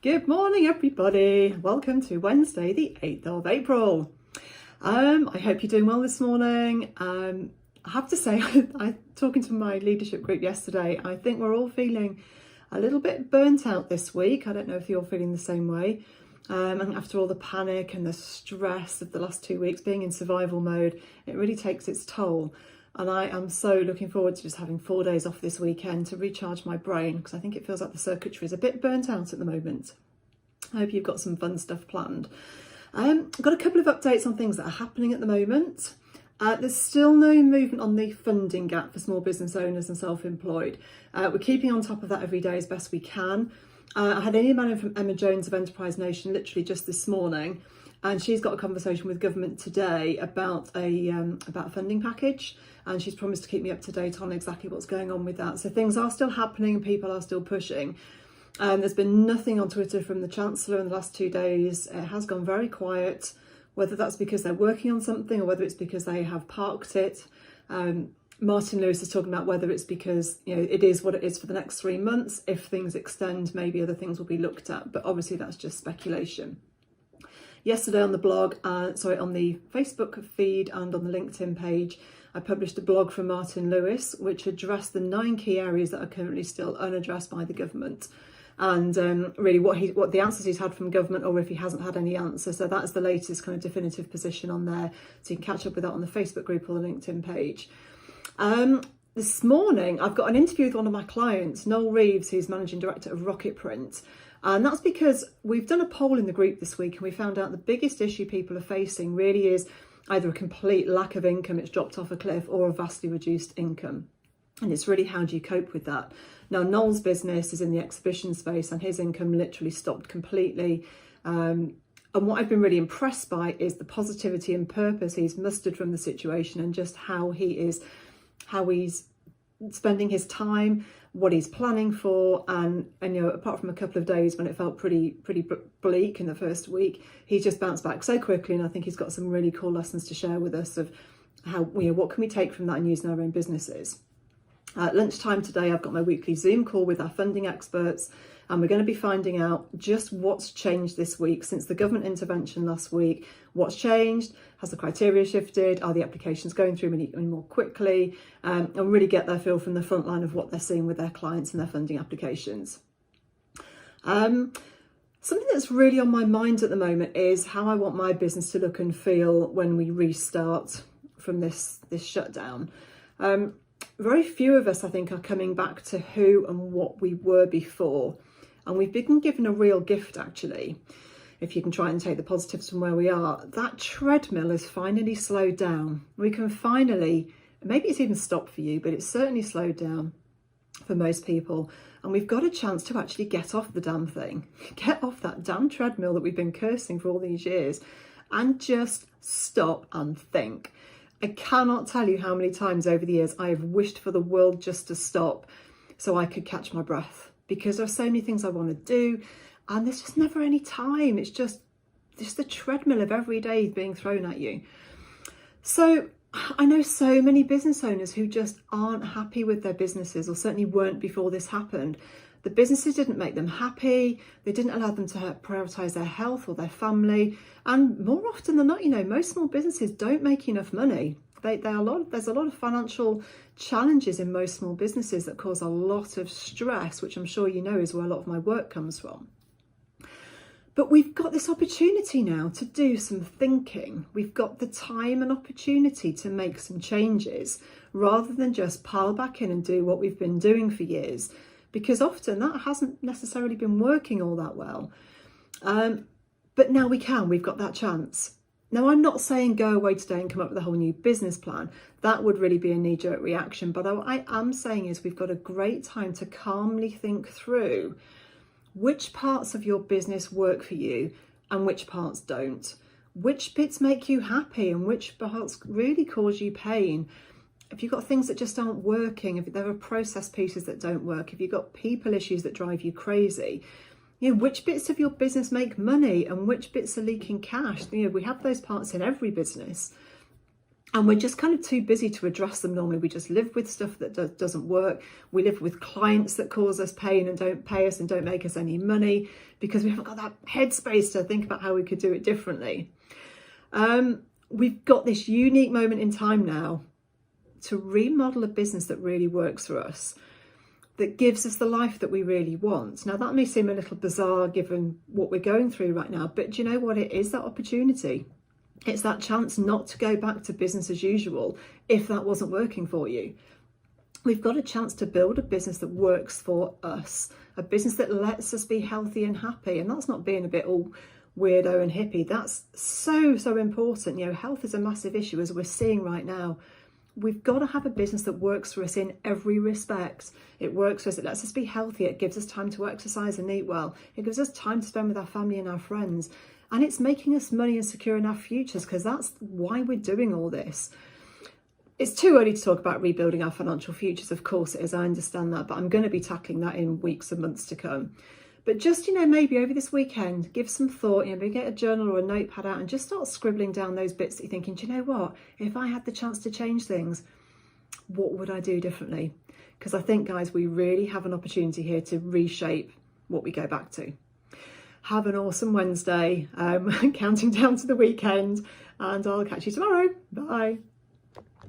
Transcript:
Good morning, everybody. Welcome to Wednesday, the 8th of April. I hope you're doing well this morning. I have to say, I talking to my leadership group yesterday, I think we're all feeling a little bit burnt out this week. I don't know if you're feeling the same way. And after all the panic and the stress of the last 2 weeks, being in survival mode, it really takes its toll. And I am so looking forward to just having 4 days off this weekend to recharge my brain, because I think it feels like the circuitry is a bit burnt out at the moment. I hope you've got some fun stuff planned. I've got a couple of updates on things that are happening at the moment. There's still no movement on the funding gap for small business owners and self-employed. We're keeping on top of that every day as best we can. I had an email in from Emma Jones of Enterprise Nation literally just this morning, and she's got a conversation with government today about a funding package, and she's promised to keep me up to date on exactly what's going on with that. So things are still happening and people are still pushing. There's been nothing on Twitter from the Chancellor in the last 2 days. It has gone very quiet, whether that's because they're working on something or whether it's because they have parked it. Martin Lewis is talking about whether it's because, it is what it is for the next 3 months. If things extend, maybe other things will be looked at, but obviously that's just speculation. Yesterday on the blog, on the Facebook feed and on the LinkedIn page, I published a blog from Martin Lewis, which addressed the 9 key areas that are currently still unaddressed by the government. And really what the answers he's had from government, or if he hasn't had any answer. So that's the latest kind of definitive position on there. So you can catch up with that on the Facebook group or the LinkedIn page. This morning, I've got an interview with one of my clients, Noel Reeves, who's managing director of Rocket Print. And that's because we've done a poll in the group this week and we found out the biggest issue people are facing really is either a complete lack of income, it's dropped off a cliff, or a vastly reduced income. And it's really, how do you cope with that? Now, Noel's business is in the exhibition space and his income literally stopped completely. And what I've been really impressed by is the positivity and purpose he's mustered from the situation, and just how he's spending his time, what he's planning for, and apart from a couple of days when it felt pretty bleak in the first week, he's just bounced back so quickly, and I think he's got some really cool lessons to share with us of how, what can we take from that and use in our own businesses. At lunchtime today, I've got my weekly Zoom call with our funding experts, and we're going to be finding out just what's changed this week since the government intervention last week. What's changed? Has the criteria shifted? Are the applications going through any more quickly? And really get their feel from the front line of what they're seeing with their clients and their funding applications. Something that's really on my mind at the moment is how I want my business to look and feel when we restart from this shutdown. Very few of us, I think, are coming back to who and what we were before. And we've been given a real gift, actually, if you can try and take the positives from where we are. That treadmill has finally slowed down. We can finally, maybe it's even stopped for you, but it's certainly slowed down for most people. And we've got a chance to actually get off the damn thing. Get off that damn treadmill that we've been cursing for all these years and just stop and think. I cannot tell you how many times over the years I have wished for the world just to stop so I could catch my breath, because there are so many things I want to do and there's just never any time. It's just the treadmill of every day being thrown at you. So I know so many business owners who just aren't happy with their businesses, or certainly weren't before this happened. The businesses didn't make them happy. They didn't allow them to prioritise their health or their family. And more often than not, most small businesses don't make enough money. There's a lot of financial challenges in most small businesses that cause a lot of stress, which I'm sure is where a lot of my work comes from. But we've got this opportunity now to do some thinking. We've got the time and opportunity to make some changes rather than just pile back in and do what we've been doing for years, because often that hasn't necessarily been working all that well. But now we can, we've got that chance. Now, I'm not saying go away today and come up with a whole new business plan. That would really be a knee-jerk reaction. But what I am saying is we've got a great time to calmly think through which parts of your business work for you and which parts don't. Which bits make you happy and which parts really cause you pain. If you've got things that just aren't working, if there are process pieces that don't work, if you've got people issues that drive you crazy, which bits of your business make money and which bits are leaking cash. We have those parts in every business. And we're just kind of too busy to address them normally. We just live with stuff that doesn't work. We live with clients that cause us pain and don't pay us and don't make us any money because we haven't got that headspace to think about how we could do it differently. We've got this unique moment in time now to remodel a business that really works for us, that gives us the life that we really want. Now, that may seem a little bizarre given what we're going through right now, but do you know what? It is that opportunity. It's that chance not to go back to business as usual if that wasn't working for you. We've got a chance to build a business that works for us, a business that lets us be healthy and happy. And that's not being a bit all weirdo and hippie. That's so important. You know, health is a massive issue as we're seeing right now. We've got to have a business that works for us in every respect. It works for us. It lets us be healthy. It gives us time to exercise and eat well. It gives us time to spend with our family and our friends. And it's making us money and securing our futures, because that's why we're doing all this. It's too early to talk about rebuilding our financial futures. Of course it is. I understand that. But I'm going to be tackling that in weeks and months to come. But just, you know, maybe over this weekend, give some thought, you know, maybe get a journal or a notepad out and just start scribbling down those bits that you're thinking, do you know what? If I had the chance to change things, what would I do differently? Because I think, guys, we really have an opportunity here to reshape what we go back to. Have an awesome Wednesday, counting down to the weekend, and I'll catch you tomorrow. Bye.